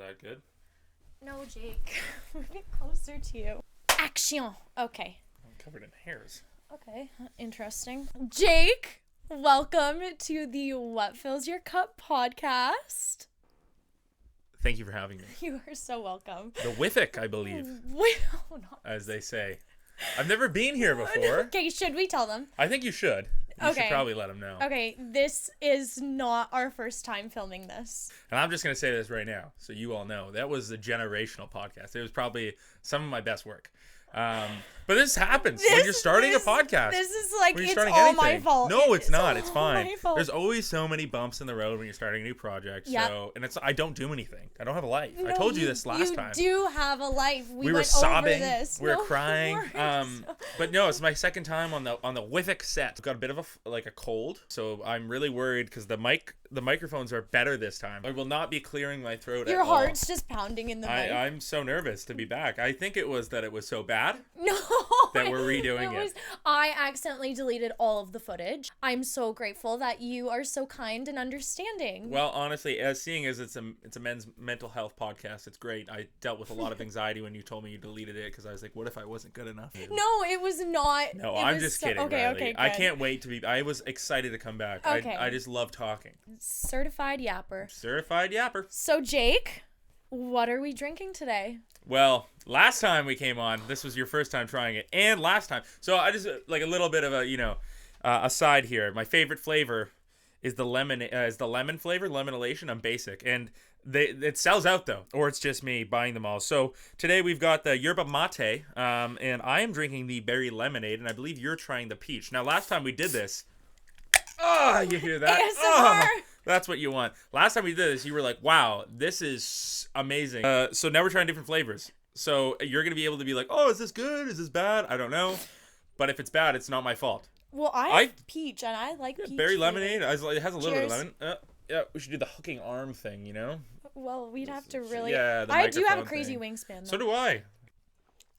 that good? No, Jake. Move it closer to you. Action. Okay. I'm covered in hairs. Okay. Interesting. Jake, welcome to the What Fills Your Cup podcast. Thank you for having me. You are so welcome. The WFYC, I believe, as they say. I've never been here before. Okay, should we tell them? I think you should. You should probably let them know. Okay, this is not our first time filming this. And I'm just going to say this right now, so you all know. That was a generational podcast. It was probably some of my best work. But this happens when you're starting a podcast. This is like, it's all my fault. No, it's not. It's fine. There's always so many bumps in the road when you're starting a new project. Yep. So, and I don't do anything. I don't have a life. No, I told you this last time. You do have a life. We were sobbing. Over this. We were crying. But no, it's my second time on the WFYC set. I've got a bit of a cold, so I'm really worried because the microphones are better this time. I will not be clearing my throat at all. Your heart's just pounding in the mic. I'm so nervous to be back. I think it was that it was so bad. No. That we're redoing it. I accidentally deleted all of the footage. I'm so grateful that you are so kind and understanding. Well, honestly, seeing as it's a men's mental health podcast, it's great. I dealt with a lot of anxiety when you told me you deleted it because I was like, what if I wasn't good enough? No, it was not. No, I'm just kidding. Okay, Riley. okay, good. I can't wait to be. I was excited to come back. Okay. I just love talking. Certified yapper. Certified yapper. So, Jake, what are we drinking today? Well, last time we came on, this was your first time trying it, and last time. So I just like a little bit of a aside here. My favorite flavor is the lemon flavor, lemon Elation. I'm basic, and it sells out though, or it's just me buying them all. So today we've got the Yerba Mate, and I am drinking the berry lemonade, and I believe you're trying the peach. Now, last time we did this, you hear that? ASMR. That's what you want. Last time we did this, you were like, wow, this is amazing. So now we're trying different flavors. So you're going to be able to be like, oh, is this good? Is this bad? I don't know. But if it's bad, it's not my fault. Well, I have peach, and I like peach. Berry lemonade. It has a little bit of Cheers. lemon. Yeah, we should do the hooking arm thing, you know? Well, we'd have to really... Yeah, the I do have a microphone crazy thing. wingspan, though. So do I.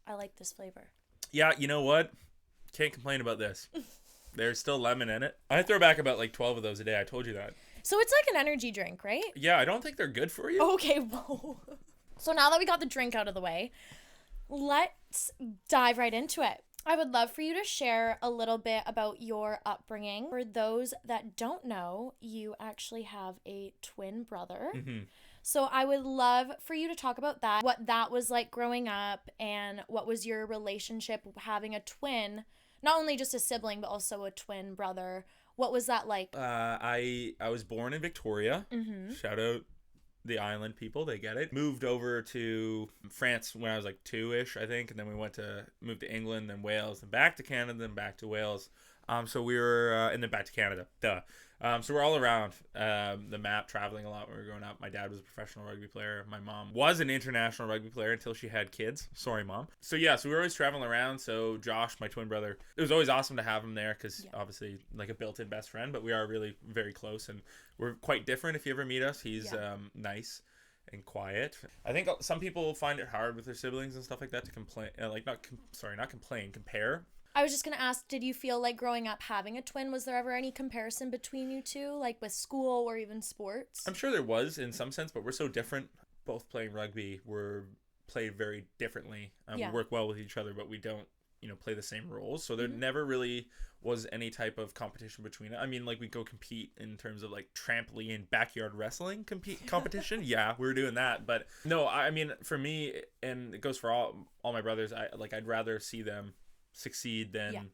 I like this flavor. Yeah, you know what? Can't complain about this. There's still lemon in it. I throw back about like 12 of those a day. I told you that. So it's like an energy drink, right? Yeah, I don't think they're good for you. Okay, whoa. So now that we got the drink out of the way, let's dive right into it. I would love for you to share a little bit about your upbringing. For those that don't know, you actually have a twin brother. Mm-hmm. So I would love for you to talk about that, what that was like growing up, and what was your relationship having a twin, not only just a sibling, but also a twin brother. What was that like? I was born in Victoria. Mm-hmm. Shout out the island people, they get it. Moved over to France when I was like 2-ish, I think, and then we moved to England, then Wales, then back to Canada, then back to Wales. So we were, and then back to Canada. So we're all around the map, traveling a lot when we were growing up. My dad was a professional rugby player. My mom was an international rugby player until she had kids. Sorry, Mom. So yeah, so we were always traveling around. So Josh, my twin brother, it was always awesome to have him there because obviously like a built-in best friend, but we are really very close and we're quite different if you ever meet us. He's nice and quiet. I think some people find it hard with their siblings and stuff like that to complain, compare. I was just going to ask, did you feel like growing up having a twin, was there ever any comparison between you two, like with school or even sports? I'm sure there was in some sense, but we're so different. Both playing rugby, we're played very differently. We work well with each other, but we don't, play the same roles. So there never really was any type of competition between it. I mean, like we go compete in terms of like trampoline, backyard wrestling competition. Yeah, we were doing that. But no, I mean, for me, and it goes for all my brothers, I'd rather see them succeed than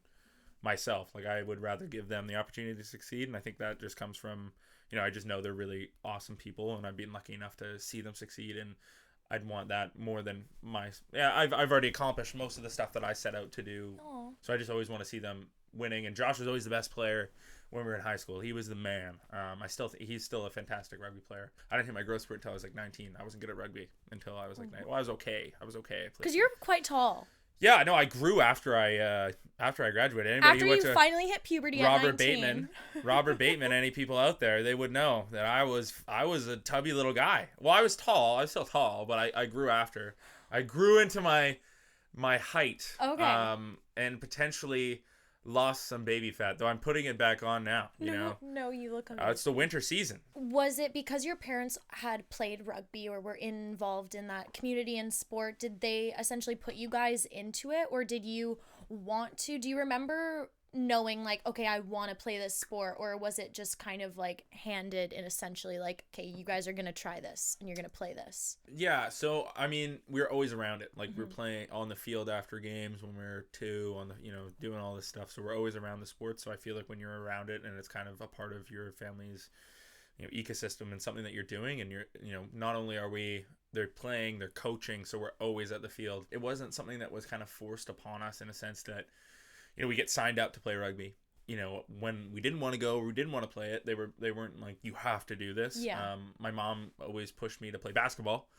myself. Like I would rather give them the opportunity to succeed, and I think that just comes from I just know they're really awesome people, and I've been lucky enough to see them succeed, and I'd want that more than I've already accomplished most of the stuff that I set out to do. Aww. So I just always want to see them winning, and Josh was always the best player when we were in high school. He was the man. He's still a fantastic rugby player. I didn't hit my growth spurt until I was like 19. I wasn't good at rugby until I was like 19. Well, I was okay. Because you're quite tall. Yeah, no, I grew after I graduated. Anybody after you finally hit puberty at 19. Robert Bateman, any people out there, they would know that I was a tubby little guy. Well, I was tall. I was still tall, but I grew after. I grew into my height. Okay. And potentially lost some baby fat, though I'm putting it back on now, you know? No, you look amazing. It's the winter season. Was it because your parents had played rugby or were involved in that community and sport? Did they essentially put you guys into it, or did you want to? Do you remember knowing like, okay, I want to play this sport, or was it just kind of like handed and essentially like, okay, you guys are going to try this and you're going to play this? Yeah, so I mean, we were always around it. Like we were playing on the field after games when we were 2, on the, you know, doing all this stuff. So we're always around the sport. So I feel like when you're around it and it's kind of a part of your family's, you know, ecosystem and something that you're doing, and you're, you know, not only are they're playing, they're coaching, so we're always at the field. It wasn't something that was kind of forced upon us in a sense that, you know, we get signed up to play rugby. You know, when we didn't want to go or we didn't want to play it, they weren't like, you have to do this. Yeah. My mom always pushed me to play basketball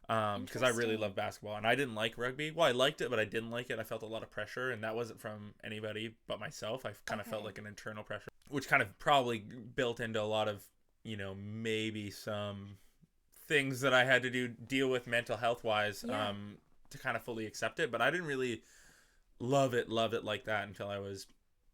because I really love basketball, and I didn't like rugby. Well, I liked it, but I didn't like it. I felt a lot of pressure, and that wasn't from anybody but myself. I kind of felt like an internal pressure, which kind of probably built into a lot of, you know, maybe some things that I had to deal with mental health wise to kind of fully accept it. But I didn't really love it like that until I was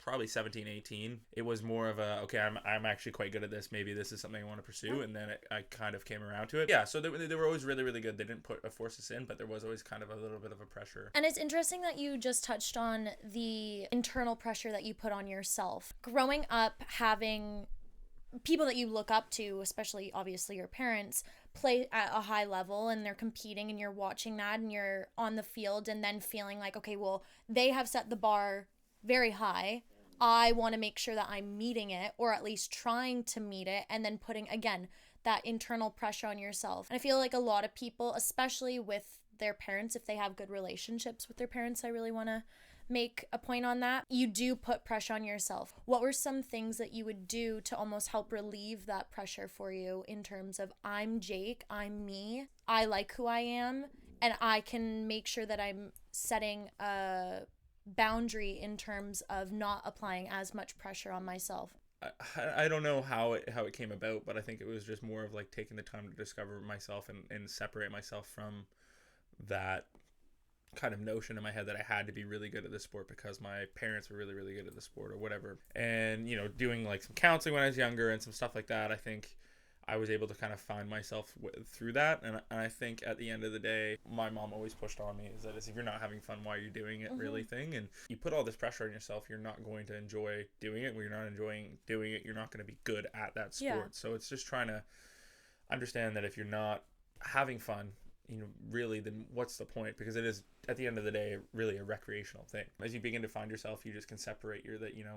probably 17, 18. It was more of a, okay, I'm actually quite good at this. Maybe this is something I want to pursue. And then I kind of came around to it. Yeah, so they were always really, really good. They didn't force us in, but there was always kind of a little bit of a pressure. And it's interesting that you just touched on the internal pressure that you put on yourself. Growing up, having people that you look up to, especially obviously your parents, play at a high level and they're competing and you're watching that and you're on the field and then feeling like, okay, well, they have set the bar very high. I want to make sure that I'm meeting it, or at least trying to meet it, and then putting, again, that internal pressure on yourself. And I feel like a lot of people, especially with their parents, if they have good relationships with their parents, I really want to make a point on that. You do put pressure on yourself. What were some things that you would do to almost help relieve that pressure for you in terms of, I'm Jake, I'm me, I like who I am, and I can make sure that I'm setting a boundary in terms of not applying as much pressure on myself? I don't know how it came about, but I think it was just more of like taking the time to discover myself and separate myself from that kind of notion in my head that I had to be really good at this sport because my parents were really, really good at the sport or whatever. And, you know, doing like some counseling when I was younger and some stuff like that, I think I was able to kind of find myself through that. And I think at the end of the day, my mom always pushed on me is that if you're not having fun while you're doing it, really thing. And you put all this pressure on yourself, you're not going to enjoy doing it. When you're not enjoying doing it, you're not going to be good at that sport. Yeah. So it's just trying to understand that if you're not having fun, you know, really, then what's the point? Because it is, at the end of the day, really a recreational thing. As you begin to find yourself, you just can separate you know,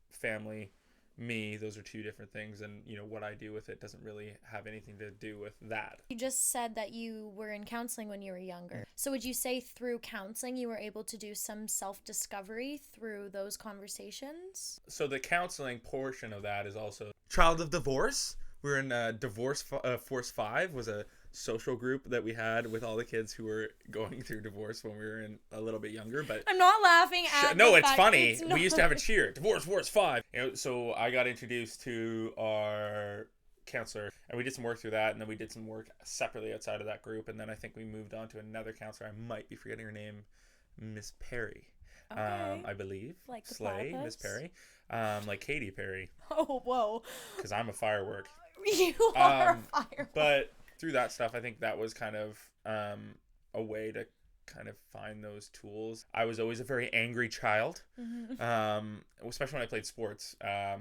family, me, those are two different things, and you know what I do with it doesn't really have anything to do with that. You just said that you were in counseling when you were younger. So would you say through counseling you were able to do some self-discovery through those conversations? So the counseling portion of that is also child of divorce. We're in Divorce Force 5 was a social group that we had with all the kids who were going through divorce when we were a little bit younger. But I'm not laughing at no, it's funny. We used to have a cheer, Divorce Force 5. You know, so I got introduced to our counselor and we did some work through that, and then we did some work separately outside of that group, and then I think we moved on to another counselor. I might be forgetting her name, Miss Perry. Okay. I believe. Like the Slay, Miss Perry. Like Katy Perry. Oh, whoa. Because I'm a firework. You are a firework. But through that stuff, I think that was kind of a way to kind of find those tools. I was always a very angry child, especially when I played sports.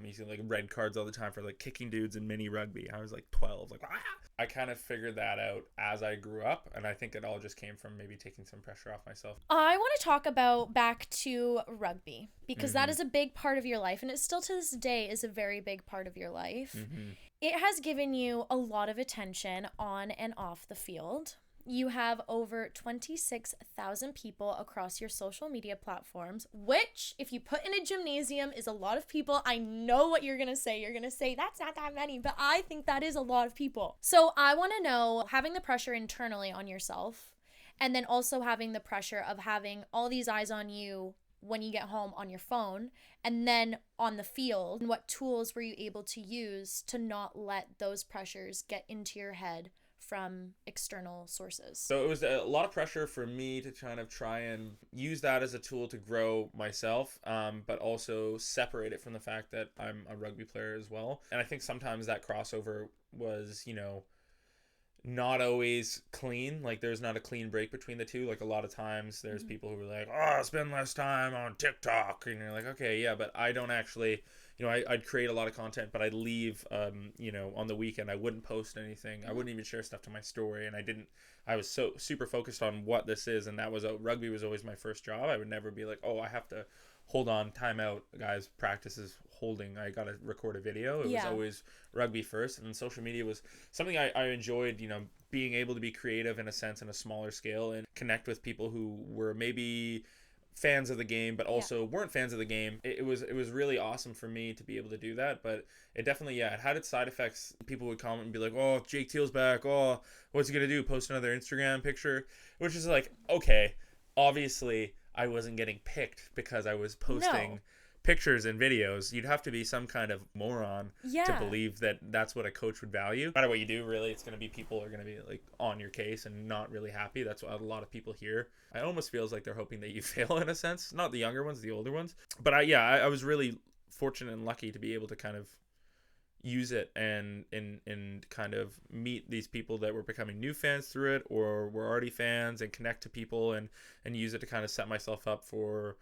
Using like red cards all the time for like kicking dudes in mini rugby. I was like 12, like, ah! I kind of figured that out as I grew up, and I think it all just came from maybe taking some pressure off myself. I want to talk about back to rugby, because that is a big part of your life, and it still to this day is a very big part of your life. It has given you a lot of attention on and off the field. You have over 26,000 people across your social media platforms, which, if you put in a gymnasium, is a lot of people. I know what you're going to say. You're going to say, that's not that many, but I think that is a lot of people. So I want to know, having the pressure internally on yourself, and then also having the pressure of having all these eyes on you when you get home on your phone, and then on the field, what tools were you able to use to not let those pressures get into your head from external sources? So it was a lot of pressure for me to kind of try and use that as a tool to grow myself, but also separate it from the fact that I'm a rugby player as well. And I think sometimes that crossover was, not always clean. Like, there's not a clean break between the two. Like, a lot of times there's people who are like, oh, spend less time on TikTok, and you're like, okay, yeah, but I don't actually, I'd create a lot of content, but I'd leave, on the weekend I wouldn't post anything. I wouldn't even share stuff to my story, and I was so super focused on what this is, and that was rugby was always my first job. I would never be like, oh, I have to hold on, time out, guys, practice is holding, I gotta record a video. It was always rugby first, and then social media was something I enjoyed, being able to be creative in a sense, in a smaller scale, and connect with people who were maybe fans of the game but also weren't fans of the game. It was really awesome for me to be able to do that, but it definitely it had its side effects. People would comment and be like, oh, Jake Thiel's back, oh, what's he gonna do, post another Instagram picture? Which is like, okay, obviously I wasn't getting picked because I was posting pictures and videos. You'd have to be some kind of moron to believe that that's what a coach would value. No matter what you do, really, it's going to be, people are going to be like on your case and not really happy. That's what a lot of people hear. I almost feels like they're hoping that you fail in a sense. Not the younger ones, the older ones. But I was really fortunate and lucky to be able to kind of use it and kind of meet these people that were becoming new fans through it, or were already fans, and connect to people and use it to kind of set myself up for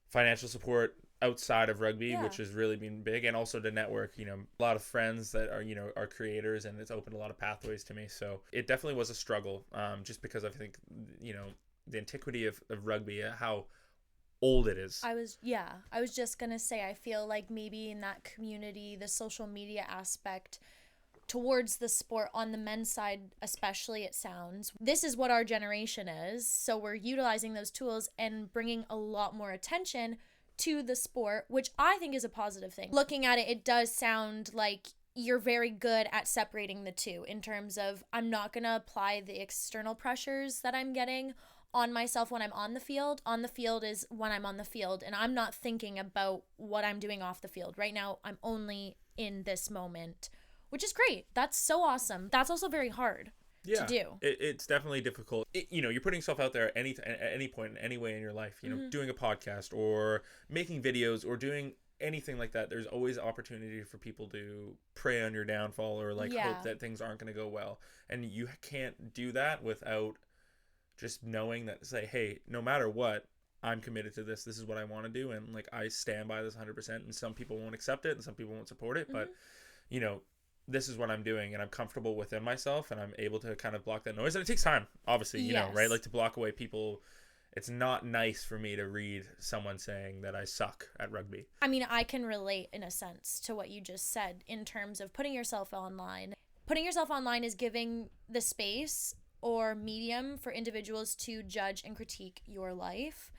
financial support outside of rugby, which has really been big, and also to network, a lot of friends that are creators, and it's opened a lot of pathways to me. So it definitely was a struggle, just because I think, the antiquity of rugby, how old it is. I was just gonna say, I feel like maybe in that community, the social media aspect towards the sport on the men's side especially, it sounds, this is what our generation is, so we're utilizing those tools and bringing a lot more attention to the sport, which I think is a positive thing. Looking at it, it does sound like you're very good at separating the two, in terms of, I'm not gonna apply the external pressures that I'm getting on myself when I'm on the field. On the field is when I'm on the field, and I'm not thinking about what I'm doing off the field. Right now, I'm only in this moment, which is great. That's so awesome. That's also very hard to do. It's definitely difficult. You're putting yourself out there at any point, in any way in your life, doing a podcast or making videos or doing anything like that. There's always opportunity for people to prey on your downfall, or hope that things aren't going to go well. And you can't do that without just knowing that, say, hey, no matter what, I'm committed to this. This is what I want to do. And I stand by this 100%. And some people won't accept it and some people won't support it. But, this is what I'm doing, and I'm comfortable within myself, and I'm able to kind of block that noise. And it takes time, obviously, you know, right? To block away people. It's not nice for me to read someone saying that I suck at rugby. I mean, I can relate in a sense to what you just said in terms of putting yourself online. Putting yourself online is giving the space or medium for individuals to judge and critique your life.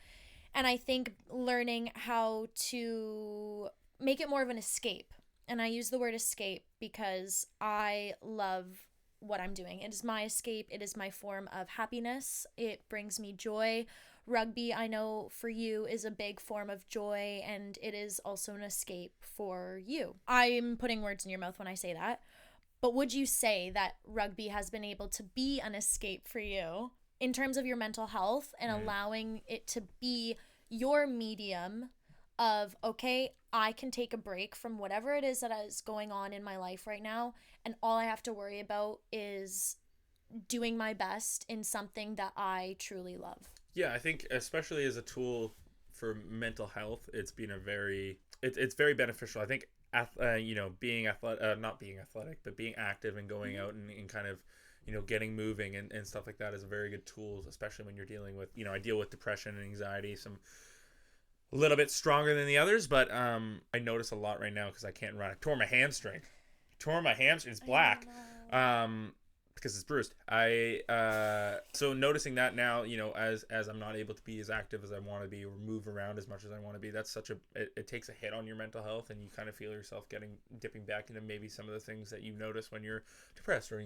And I think learning how to make it more of an escape. And I use the word escape because I love what I'm doing. It is my escape. It is my form of happiness. It brings me joy. Rugby, I know for you, is a big form of joy, and it is also an escape for you. I'm putting words in your mouth when I say that. But would you say that rugby has been able to be an escape for you in terms of your mental health and allowing it to be your medium of, okay, I can take a break from whatever it is that is going on in my life right now, and all I have to worry about is doing my best in something that I truly love? Yeah, I think especially as a tool for mental health, it's been it's very beneficial. I think being athletic, not being athletic, but being active and going out and kind of, getting moving and stuff like that is a very good tool, especially when you're dealing with, I deal with depression and anxiety, some a little bit stronger than the others, but I notice a lot right now because I can't run. I tore my hamstring. It's black. Because it's bruised. So noticing that now, as I'm not able to be as active as I want to be or move around as much as I want to be, that's it takes a hit on your mental health, and you kind of feel yourself dipping back into maybe some of the things that you notice when you're depressed or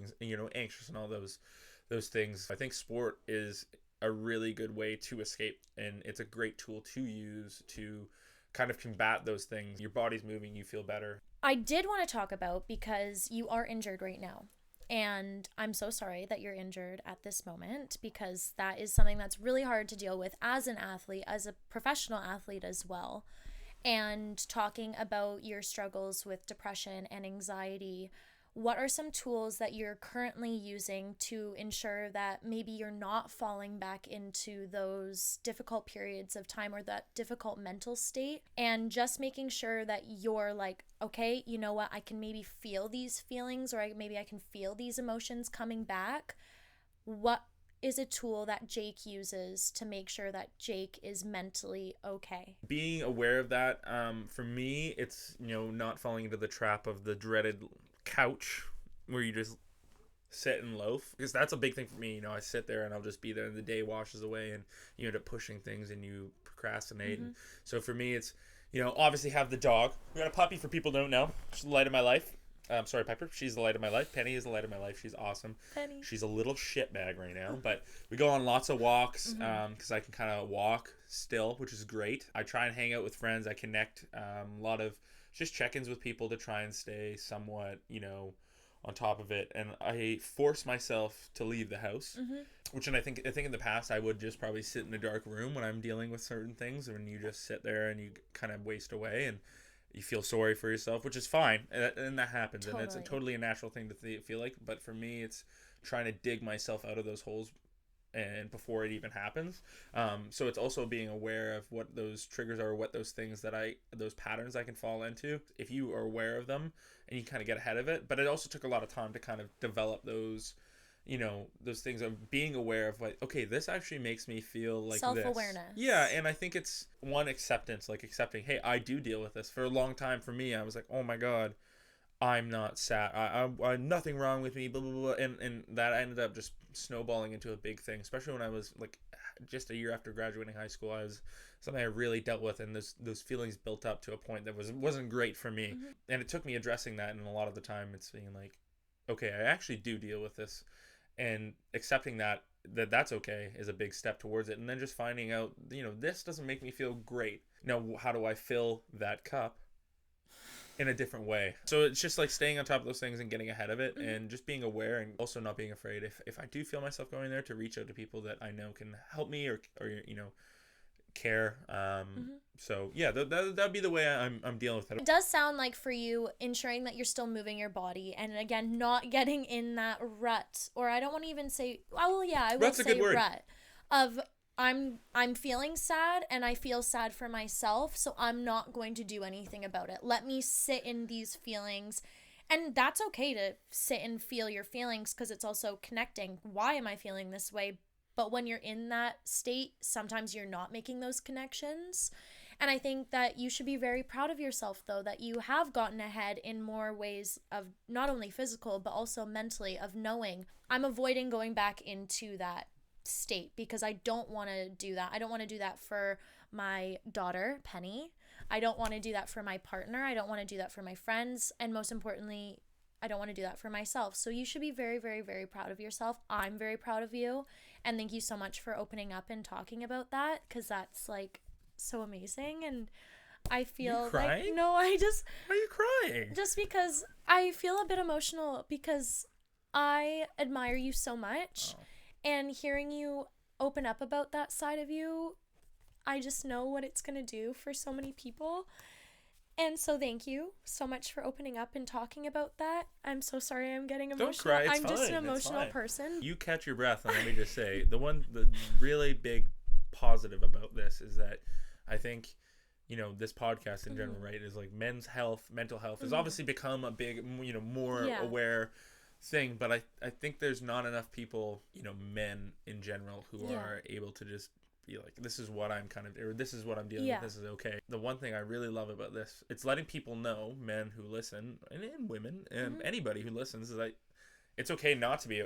anxious and all those things. I think sport is a really good way to escape, and it's a great tool to use to kind of combat those things. Your body's moving, you feel better. I did want to talk about, because you are injured right now. And I'm so sorry that you're injured at this moment, because that is something that's really hard to deal with as an athlete, as a professional athlete as well. And talking about your struggles with depression and anxiety, what are some tools that you're currently using to ensure that maybe you're not falling back into those difficult periods of time or that difficult mental state, and just making sure that you're like, okay, you know what, I can maybe feel these feelings, or maybe I can feel these emotions coming back. What is a tool that Jake uses to make sure that Jake is mentally okay? Being aware of that, for me, it's, not falling into the trap of the dreaded couch where you just sit and loaf, because that's a big thing for me. I sit there and I'll just be there, and the day washes away, and you end up pushing things and you procrastinate. And so for me, it's, obviously have the dog. We got a puppy, for people who don't know. She's the light of my life. Sorry, Piper. She's the light of my life. Penny is the light of my life. She's awesome. Penny. She's a little shitbag right now, but we go on lots of walks because I can kind of walk still, which is great. I try and hang out with friends. I connect a lot of just check-ins with people to try and stay somewhat, on top of it. And I force myself to leave the house, which, and I think in the past I would just probably sit in a dark room when I'm dealing with certain things, and you just sit there and you kind of waste away, and you feel sorry for yourself, which is fine, and that happens. Totally. And it's totally a natural thing to feel like. But for me, it's trying to dig myself out of those holes, and before it even happens. So it's also being aware of what those triggers are, what those things those patterns I can fall into. If you are aware of them and you kind of get ahead of it. But it also took a lot of time to kind of develop those, those things of being aware of, like, okay, this actually makes me feel like self-awareness. Yeah, and I think it's one, acceptance, like accepting, hey, I do deal with this. For a long time for me, I was like, oh my God, I'm not sad. I'm nothing wrong with me, blah, blah, blah. And that ended up just snowballing into a big thing, especially when I was like just a year after graduating high school. I was something I really dealt with, and those feelings built up to a point that wasn't great for me. And it took me addressing that, and a lot of the time it's being like, okay, I actually do deal with this, and accepting that's okay is a big step towards it. And then just finding out, this doesn't make me feel great. Now, how do I fill that cup in a different way? So it's just like staying on top of those things and getting ahead of it, and just being aware, and also not being afraid if I do feel myself going there, to reach out to people that I know can help me or care. So yeah, that'd be the way I'm dealing with it. It does sound like for you, ensuring that you're still moving your body, and again, not getting in that rut, or I don't want to even say, well, yeah, I will say rut of I'm feeling sad, and I feel sad for myself, so I'm not going to do anything about it. Let me sit in these feelings. And that's okay to sit and feel your feelings, because it's also connecting. Why am I feeling this way? But when you're in that state, sometimes you're not making those connections. And I think that you should be very proud of yourself, though, that you have gotten ahead in more ways of not only physical, but also mentally, of knowing I'm avoiding going back into that state, because I don't want to do that. I don't want to do that for my daughter, Penny. I don't want to do that for my partner. I don't want to do that for my friends. And most importantly, I don't want to do that for myself. So you should be very, very, very proud of yourself. I'm very proud of you. And thank you so much for opening up and talking about that, because that's like so amazing. And I feel like, no, Why are you crying? Just because I feel a bit emotional, because I admire you so much. Oh. And hearing you open up about that side of you, I just know what it's going to do for so many people. And so thank you so much for opening up and talking about that. I'm so sorry I'm getting emotional. Don't cry, it's I'm fine. Just an emotional person. You catch your breath, and let me just say, the really big positive about this is that I think, this podcast in general, right, is like men's health, mental health has obviously become a big, more aware thing, but I think there's not enough people, men in general, who are able to just be like, this is what I'm this is what I'm dealing with, this is okay. The one thing I really love about this, it's letting people know, men who listen, and women, and anybody who listens, is that it's okay not to be,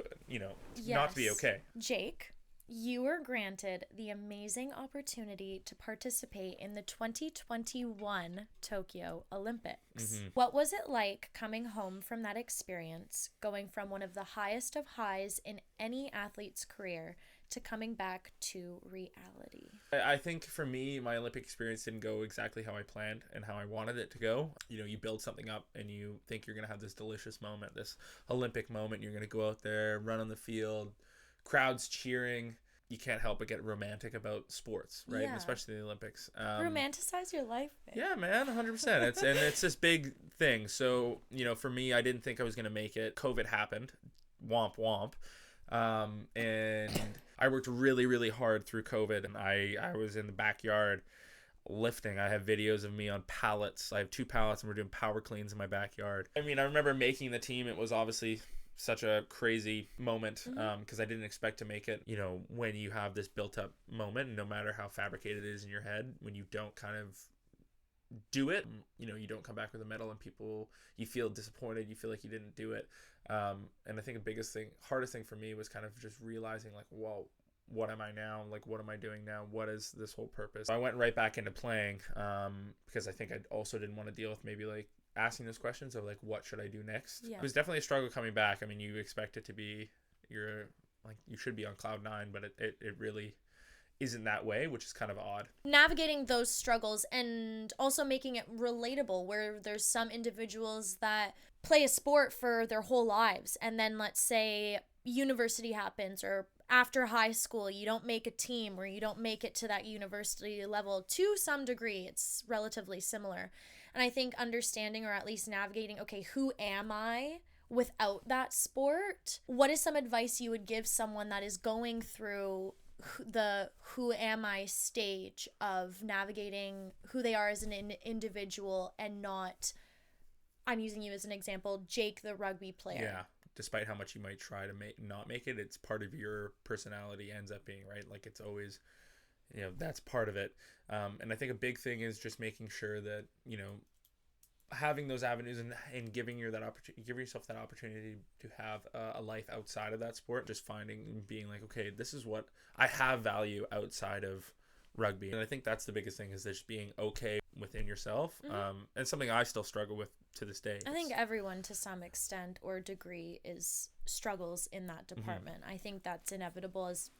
not to be okay. Jake, You were granted the amazing opportunity to participate in the 2021 Tokyo Olympics. Mm-hmm. What was it like coming home from that experience, going from one of the highest of highs in any athlete's career to coming back to reality? I think for me, my Olympic experience didn't go exactly how I planned and how I wanted it to go. You know, you build something up and you think you're going to have this delicious moment, this Olympic moment. You're going to go out there, run on the field, crowds cheering. You can't help but get romantic about sports, right? Yeah. Especially the Olympics. Romanticize your life, babe. Yeah, man, 100%. It's this big thing. So, you know, for me, I didn't think I was going to make it. COVID happened. Womp womp. And I worked really, really hard through COVID, and I was in the backyard lifting. I have videos of me on pallets. I have 2 pallets, and we're doing power cleans in my backyard. I mean, I remember making the team. It was obviously such a crazy moment because I didn't expect to make it. You know, when you have this built up moment, no matter how fabricated it is in your head, when you don't kind of do it, you know, you don't come back with a medal, and you feel disappointed, you feel like you didn't do it. And I think the hardest thing for me was kind of just realizing, like, well, what am I now? Like, what am I doing now? What is this whole purpose? I went right back into playing because I think I also didn't want to deal with maybe like asking those questions of like, what should I do next? Yeah. It was definitely a struggle coming back. I mean, you expect it to be, you should be on cloud 9, but it really isn't that way, which is kind of odd. Navigating those struggles and also making it relatable, where there's some individuals that play a sport for their whole lives, and then let's say university happens, or after high school you don't make a team, or you don't make it to that university level. To some degree it's relatively similar, and I think understanding, or at least navigating, okay, who am I without that sport? What is some advice you would give someone that is going through the who am I stage of navigating who they are as an individual, and not, I'm using you as an example, Jake the rugby player? Yeah, despite how much you might try to not make it, it's part of your personality ends up being, right? Like, it's always, you know, that's part of it. And I think a big thing is just making sure that, you know, having those avenues and giving yourself that opportunity to have a life outside of that sport. Just finding and being like, okay, this is what I have value outside of rugby. And I think that's the biggest thing, is just being okay within yourself. And something I still struggle with to this day. I think everyone to some extent or degree struggles in that department. I think that's inevitable as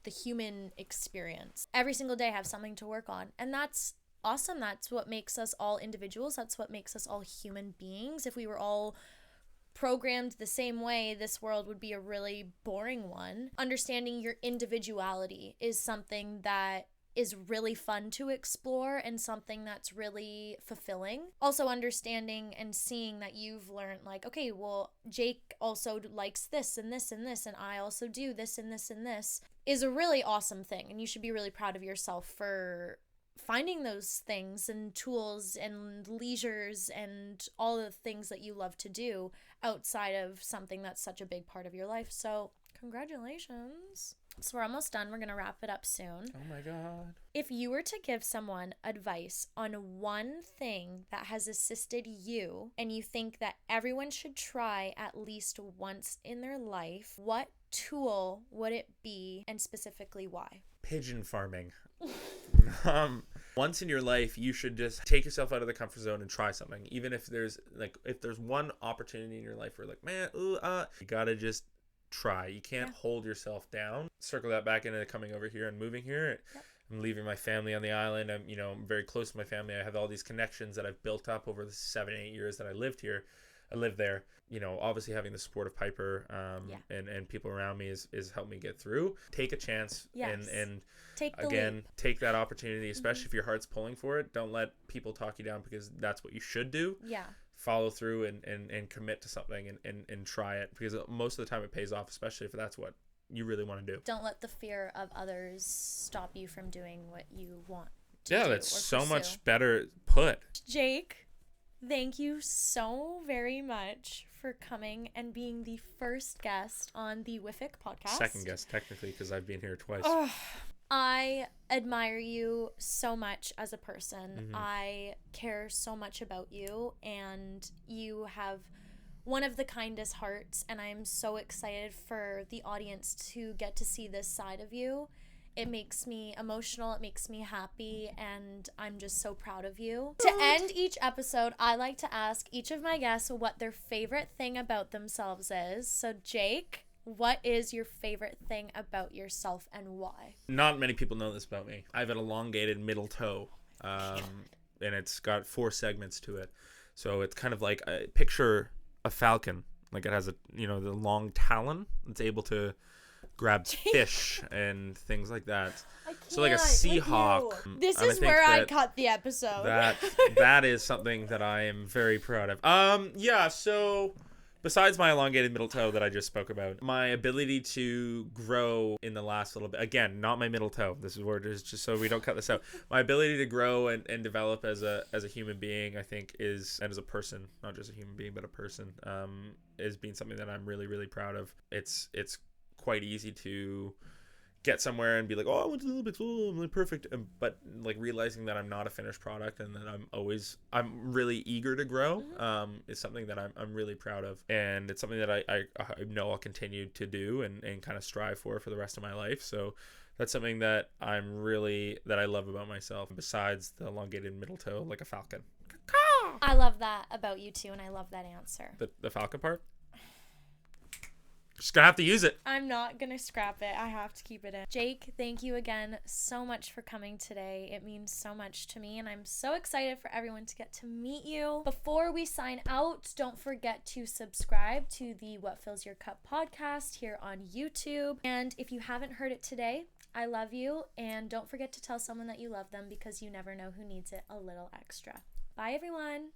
the human experience. Every single day I have something to work on, and that's awesome. That's what makes us all individuals. That's what makes us all human beings. If we were all programmed the same way, this world would be a really boring one. Understanding your individuality is something that is really fun to explore, and something that's really fulfilling. Also understanding and seeing that you've learned, like, okay, well, Jake also likes this and this and this, and I also do this and this and this, is a really awesome thing. And you should be really proud of yourself for finding those things and tools and leisures and all the things that you love to do outside of something that's such a big part of your life. So congratulations. So we're almost done. We're going to wrap it up soon. Oh my God. If you were to give someone advice on one thing that has assisted you and you think that everyone should try at least once in their life, what tool would it be, and specifically why? Pigeon farming. Once in your life, you should just take yourself out of the comfort zone and try something. Even if there's one opportunity in your life where like, man, you gotta just try. You can't hold yourself down. Circle that back into coming over here and moving here. Yep. I'm leaving my family on the island. I'm very close to my family. I have all these connections that I've built up over the 7-8 years that I lived here. I live there. Obviously having the support of Piper and people around me is helped me get through. Take a chance and take that opportunity, especially if your heart's pulling for it. Don't let people talk you down, because that's what you should do. Yeah. Follow through and commit to something and try it, because most of the time it pays off, especially if that's what you really want to do. Don't let the fear of others stop you from doing what you want to do. Yeah, that's so much better put. Jake, thank you so very much for coming and being the first guest on the WFYC podcast. Second guest, technically, because I've been here twice. I admire you so much as a person. I care so much about you, and you have one of the kindest hearts, and I'm so excited for the audience to get to see this side of you. It makes me emotional, it makes me happy, and I'm just so proud of you. To end each episode, I like to ask each of my guests what their favorite thing about themselves is. So Jake, what is your favorite thing about yourself and why? Not many people know this about me. I have an elongated middle toe, and it's got 4 segments to it. So it's kind of like, picture a falcon. Like it has the long talon. It's able to grab fish and things like that. So like a Seahawk. This is where I cut the episode. That is something that I am very proud of. Yeah, so besides my elongated middle toe that I just spoke about, my ability to grow in the last little bit, again, not my middle toe. This is where it is, just so we don't cut this out. My ability to grow and develop as a human being, I think, is, and as a person, not just a human being, but a person, is being something that I'm really, really proud of. It's quite easy to get somewhere and be like, oh, I went to the Olympics, oh, I'm really perfect, but like realizing that I'm not a finished product and that I'm really eager to grow, is something that I'm really proud of, and it's something that I know I'll continue to do and kind of strive for the rest of my life. So that's something that I love about myself, besides the elongated middle toe like a falcon. I love that about you too, and I love that answer. The falcon part? Just gonna have to use it. I'm not gonna scrap it. I have to keep it in. Jake, thank you again so much for coming today. It means so much to me, and I'm so excited for everyone to get to meet you. Before we sign out, don't forget to subscribe to the What Fills Your Cup podcast here on YouTube. And if you haven't heard it today, I love you, and don't forget to tell someone that you love them, because you never know who needs it a little extra. Bye, everyone.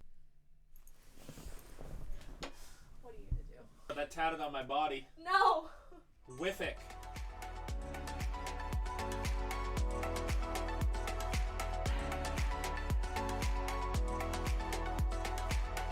That tatted on my body. No. Whiff it.